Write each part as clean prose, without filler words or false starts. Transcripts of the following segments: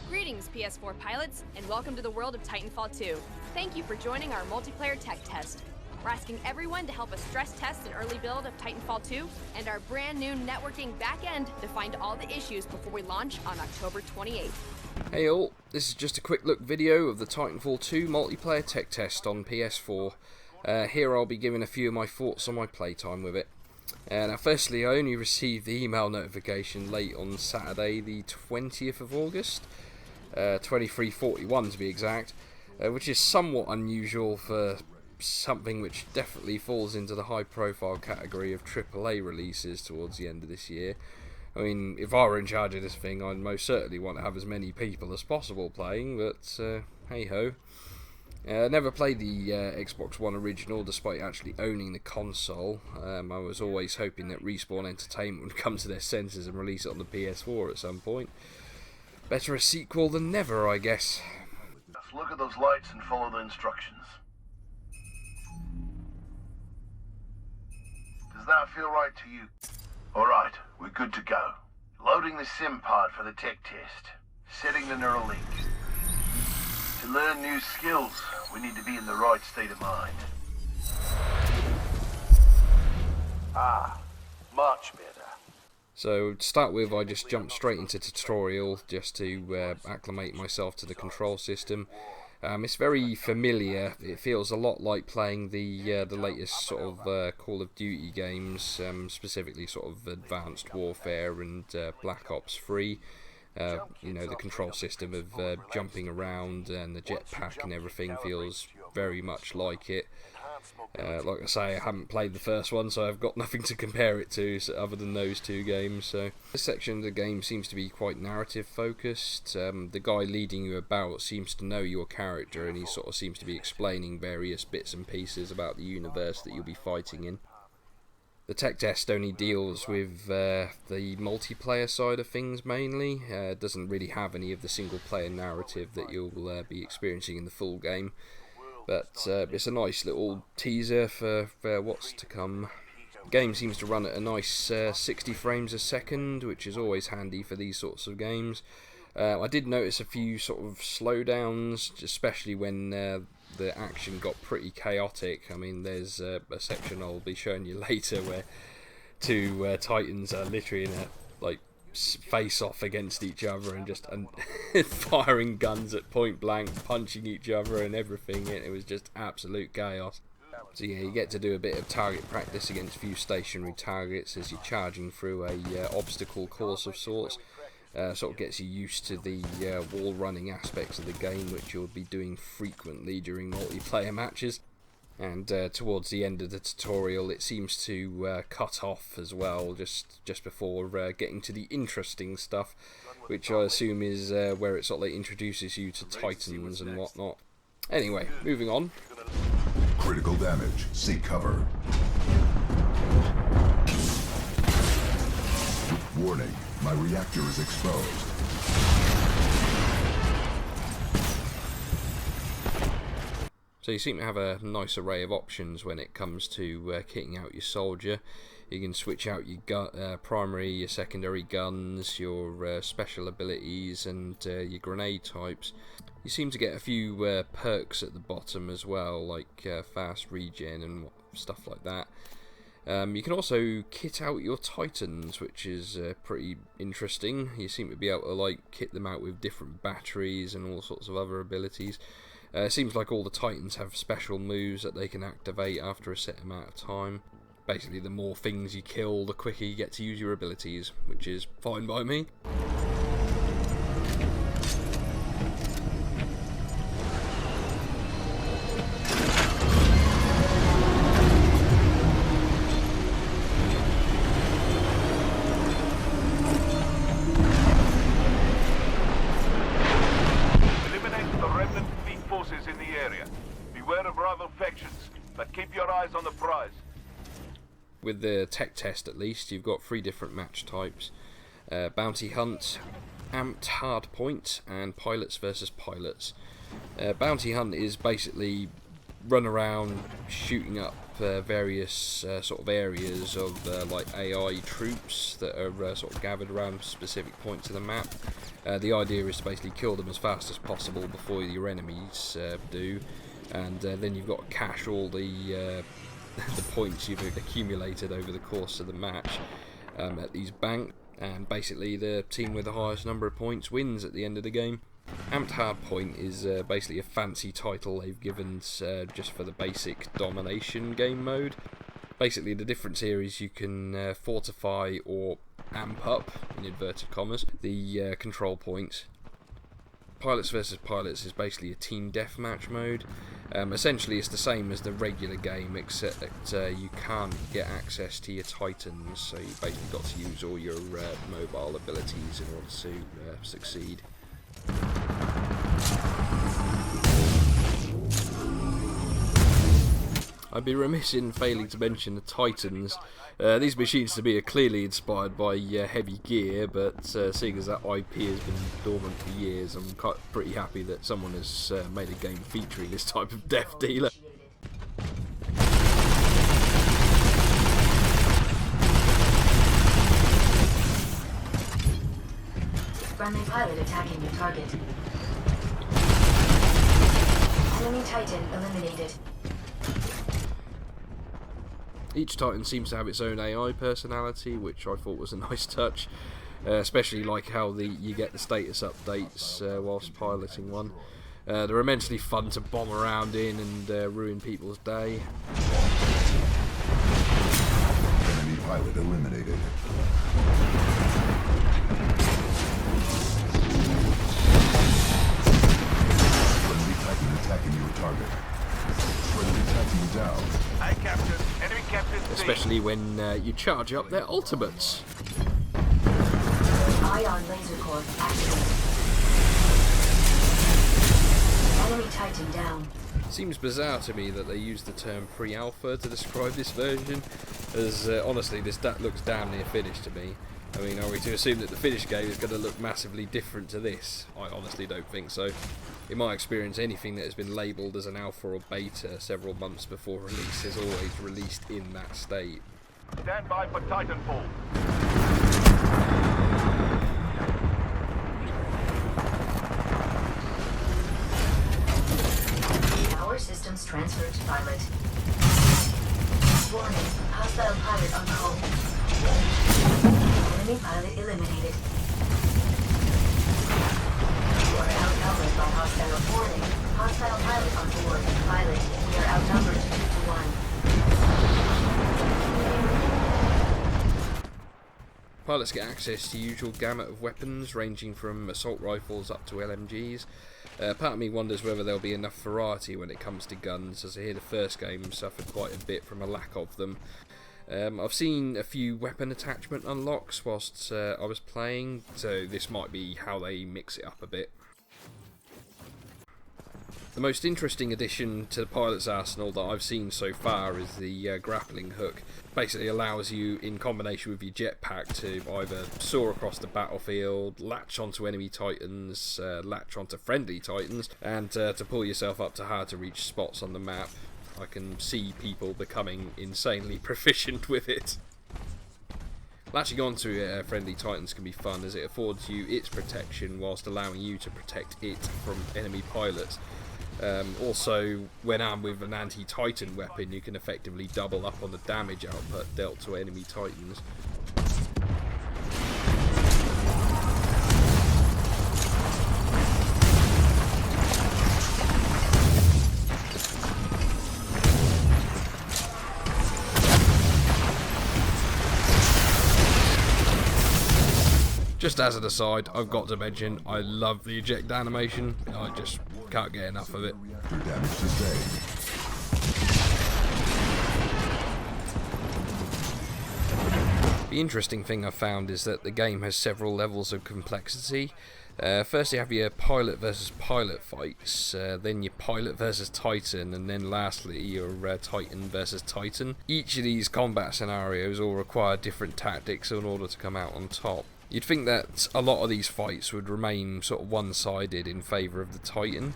Greetings, PS4 pilots, and welcome to the world of Titanfall 2. Thank you for joining our multiplayer tech test. We're asking everyone to help us stress test an early build of Titanfall 2 and our brand new networking backend to find all the issues before we launch on October 28th. Hey all, this is just a quick look video of the Titanfall 2 multiplayer tech test on PS4. Here I'll be giving a few of my thoughts on my playtime with it. Now firstly, I only received the email notification late on Saturday the 20th of August, 23:41 to be exact, which is somewhat unusual for something which definitely falls into the high profile category of AAA releases towards the end of this year. I mean, if I were in charge of this thing, I'd most certainly want to have as many people as possible playing, but hey ho. Never played the Xbox One original despite actually owning the console. I was always hoping that Respawn Entertainment would come to their senses and release it on the PS4 at some point. Better a sequel than never, I guess. Just look at those lights and follow the instructions. Does that feel right to you? Alright, we're good to go. Loading the sim pod for the tech test. Setting the neural link. To learn new skills, we need to be in the right state of mind. Ah, much better. So to start with, I just jumped straight into tutorial just to acclimate myself to the control system. It's very familiar. It feels a lot like playing the latest sort of Call of Duty games, specifically sort of Advanced Warfare and Black Ops 3. You know, the control system of jumping around and the jetpack and everything feels very much like it. Like I say, I haven't played the first one, so I've got nothing to compare it to other than those two games. So this section of the game seems to be quite narrative focused. The guy leading you about seems to know your character, and he sort of seems to be explaining various bits and pieces about the universe that you'll be fighting in. The tech test only deals with the multiplayer side of things mainly. It doesn't really have any of the single player narrative that you'll be experiencing in the full game. But it's a nice little teaser for what's to come. The game seems to run at a nice 60 frames a second, which is always handy for these sorts of games. I did notice a few sort of slowdowns, especially when the action got pretty chaotic. I mean, there's a section I'll be showing you later where two Titans are literally in a face off against each other and just firing guns at point blank, punching each other and everything. It was just absolute chaos. So yeah, you get to do a bit of target practice against a few stationary targets as you're charging through a obstacle course of sorts. Sort of gets you used to the wall running aspects of the game, which you'll be doing frequently during multiplayer matches. And towards the end of the tutorial, it seems to cut off as well, just before getting to the interesting stuff, which I assume is where it sort of introduces you to Titans and whatnot. Anyway, moving on. Critical damage. Seek cover. Warning, my reactor is exposed. So you seem to have a nice array of options when it comes to kitting out your soldier. You can switch out your primary, your secondary guns, your special abilities and your grenade types. You seem to get a few perks at the bottom as well, like fast regen and stuff like that. You can also kit out your Titans, which is pretty interesting. You seem to be able to kit them out with different batteries and all sorts of other abilities. It seems like all the Titans have special moves that they can activate after a set amount of time. Basically, the more things you kill, the quicker you get to use your abilities, which is fine by me. In the area. Beware of rival factions, but keep your eyes on the prize. With the tech test at least, you've got 3 different match types. Bounty Hunt, Amped Hardpoint, and Pilots versus Pilots. Bounty Hunt is basically run around shooting up various sort of areas of like AI troops that are sort of gathered around specific points of the map. The idea is to basically kill them as fast as possible before your enemies do, and then you've got to cache all the the points you've accumulated over the course of the match at these banks, and basically the team with the highest number of points wins at the end of the game. Amped Hardpoint is basically a fancy title they've given just for the basic domination game mode. Basically the difference here is you can fortify or amp up, in inverted commas, the control points. Pilots versus Pilots is basically a team deathmatch mode. Essentially it's the same as the regular game, except you can't get access to your Titans, so you basically got to use all your mobile abilities in order to succeed. I'd be remiss in failing to mention the Titans. These machines to me are clearly inspired by Heavy Gear, but seeing as that IP has been dormant for years, I'm pretty happy that someone has made a game featuring this type of death dealer. Friendly pilot attacking your target. Enemy Titan eliminated. Each Titan seems to have its own AI personality, which I thought was a nice touch, especially like how you get the status updates whilst piloting one. They're immensely fun to bomb around in and ruin people's day. Enemy pilot eliminated. Friendly Titan attacking your target. Friendly Titan down. Aye, Captain. Enemy Captain. Especially when you charge up their ultimates. Ion laser core activated. Enemy Titan down. Seems bizarre to me that they use the term pre-alpha to describe this version, as honestly this looks damn near finished to me. I mean, are we to assume that the finished game is going to look massively different to this? I honestly don't think so. In my experience, anything that has been labelled as an alpha or beta several months before release is always released in that state. Stand by for Titanfall. Power systems transferred to pilot. Warning, hostile pilot on call. Enemy pilot eliminated. You are outnumbered by hostile. Warning, hostile pilot on board. Pilot, we are outnumbered 2 to 1. Pilots get access to the usual gamut of weapons, ranging from assault rifles up to LMGs. Part of me wonders whether there'll be enough variety when it comes to guns, as I hear the first game suffered quite a bit from a lack of them. I've seen a few weapon attachment unlocks whilst I was playing, so this might be how they mix it up a bit. The most interesting addition to the pilot's arsenal that I've seen so far is the grappling hook. Basically allows you, in combination with your jetpack, to either soar across the battlefield, latch onto enemy Titans, latch onto friendly Titans, and to pull yourself up to hard to reach spots on the map. I can see people becoming insanely proficient with it. Latching onto friendly Titans can be fun, as it affords you its protection whilst allowing you to protect it from enemy pilots. Also, when armed with an anti-Titan weapon, you can effectively double up on the damage output dealt to enemy Titans. Just as an aside, I've got to mention, I love the eject animation. I just can't get enough of it. Reactor damage sustained. The interesting thing I've found is that the game has several levels of complexity. First you have your pilot versus pilot fights, then your pilot versus Titan, and then lastly your Titan versus Titan. Each of these combat scenarios all require different tactics in order to come out on top. You'd think that a lot of these fights would remain sort of one-sided in favour of the Titan,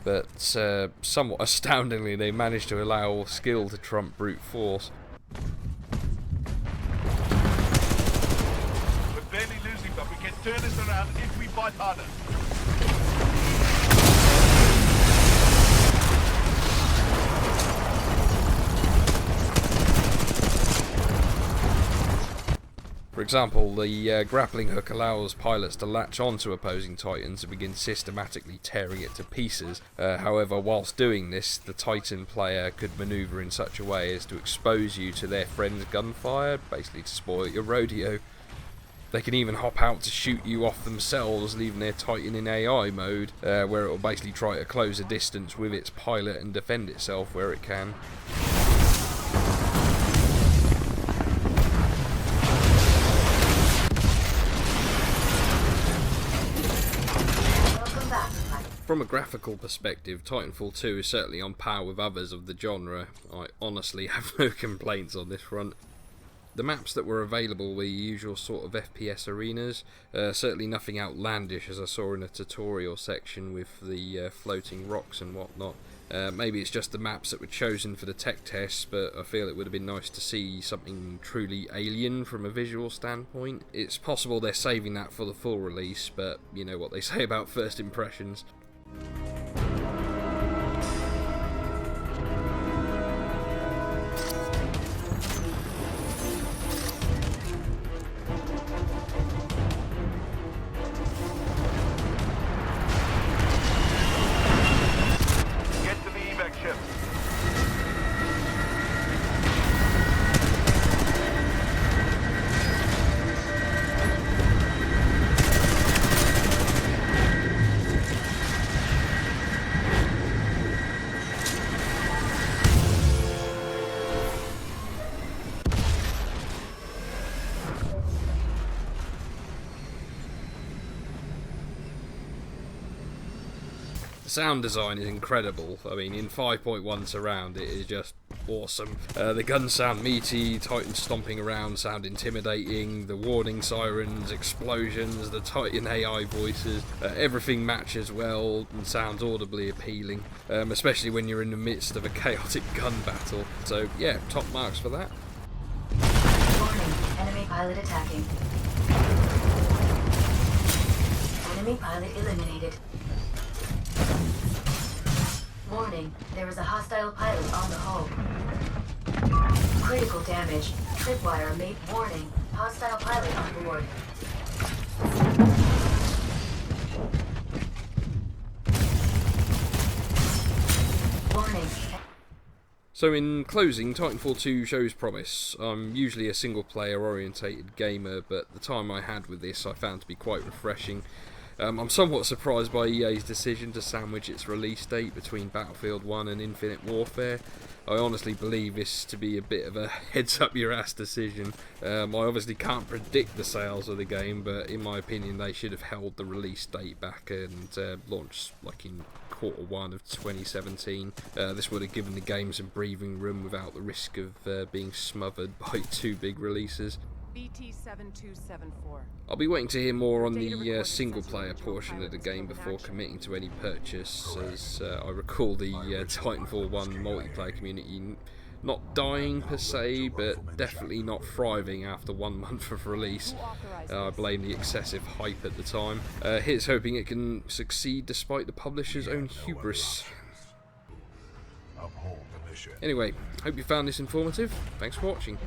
but somewhat astoundingly they managed to allow skill to trump brute force. We're barely losing, but we can turn this around if we fight harder. For example, the grappling hook allows pilots to latch onto opposing Titans and begin systematically tearing it to pieces. However, whilst doing this, the Titan player could manoeuvre in such a way as to expose you to their friend's gunfire, basically to spoil your rodeo. They can even hop out to shoot you off themselves, leaving their Titan in AI mode, where it will basically try to close a distance with its pilot and defend itself where it can. From a graphical perspective, Titanfall 2 is certainly on par with others of the genre. I honestly have no complaints on this front. The maps that were available were your usual sort of FPS arenas, certainly nothing outlandish as I saw in a tutorial section with the floating rocks and whatnot. Maybe it's just the maps that were chosen for the tech tests, but I feel it would have been nice to see something truly alien from a visual standpoint. It's possible they're saving that for the full release, but you know what they say about first impressions. The sound design is incredible. I mean, in 5.1 surround, it is just awesome. The guns sound meaty, Titans stomping around sound intimidating, the warning sirens, explosions, the Titan AI voices, everything matches well and sounds audibly appealing, especially when you're in the midst of a chaotic gun battle. So yeah, top marks for that. Warning, enemy pilot attacking. Enemy pilot eliminated. Warning, there is a hostile pilot on the hull. Critical damage. Tripwire made warning. Hostile pilot on board. Warning. So in closing, Titanfall 2 shows promise. I'm usually a single player orientated gamer, but the time I had with this I found to be quite refreshing. I'm somewhat surprised by EA's decision to sandwich its release date between Battlefield 1 and Infinite Warfare. I honestly believe this to be a bit of a heads up your ass decision. I obviously can't predict the sales of the game, but in my opinion they should have held the release date back and launched like in Q1 of 2017. This would have given the game some breathing room without the risk of being smothered by two big releases. BT-7274. I'll be waiting to hear more on the single player portion of the game before committing to any purchase, as I recall the Titanfall 1 multiplayer community not dying per se, but definitely not thriving after 1 month of release. I blame the excessive hype at the time. Here's hoping it can succeed despite the publisher's own hubris. Anyway, hope you found this informative. Thanks for watching.